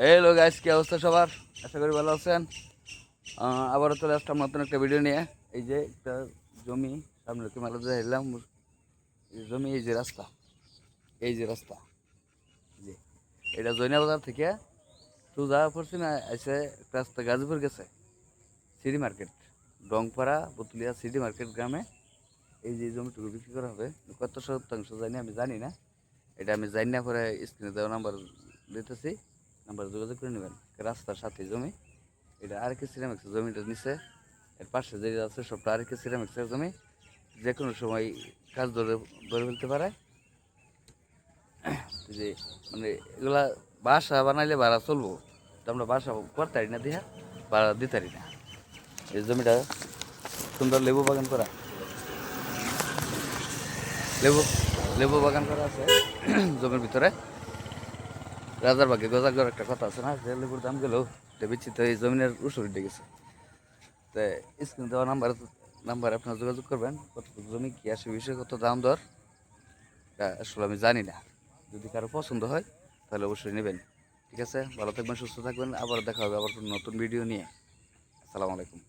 Hello guys, কি অবস্থা সবার? আশা করি ভালো আছেন। আবারও চলে আসলাম নতুন একটা ভিডিও নিয়ে। এই যে একটা জমি সামনে কি মারা যায় এলাম, এই জমি, এই যে রাস্তা, এই যে রাস্তা, জি, এটা জৈনা বাজার থেকে সোজা পশ্চিমে এসে একটা রাস্তা গাজীপুর গেছে সিটি মার্কেট, ডংপাড়া পুতুলিয়া সিটি মার্কেট গ্রামে। এই যে জমিটুকু বিক্রি করা হবে, কত শতাংশ জানি আমি জানি না, এটা আমি জানি না। পরে স্ক্রিনে দেওয়া নাম্বার দিতেছি, নাম্বার যোগাযোগ করে নেবেন। রাস্তার সাথে জমি, এটা আর কে সিরামিক্সের জমিটা নিচে, এর পাশে যে আছে সবটা আর কে সিরামিক্সের জমি। যে কোনো সময় কাজ ধরে ধরে ফেলতে পারে। যে মানে এগুলা বাসা বানাইলে ভাড়া চলবো, তো আমরা বাসা করতে পারি না, দিয়া ভাড়া দিতে পারি না। এই জমিটা সুন্দর লেবু বাগান করা, লেবু লেবু বাগান করা আছে জমির ভিতরে। রাজার ভাগে গজাগর একটা কথা আছে না, যে লেবুর দাম গেলেও বিচ্ছিত এই জমিনের উসুর উঠে গেছে। তো স্ক্রিন দেওয়া নাম্বার আপনার যোগাযোগ করবেন। কতটুকু জমি কি আসে, বিষয়ে কত দাম দর, তা আসলে আমি জানি না। যদি কারো পছন্দ হয় তাহলে অবশ্যই নেবেন। ঠিক আছে, ভালো থাকবেন, সুস্থ থাকবেন, আবার দেখা হবে আবার কোনো নতুন ভিডিও নিয়ে। আসসালামু আলাইকুম।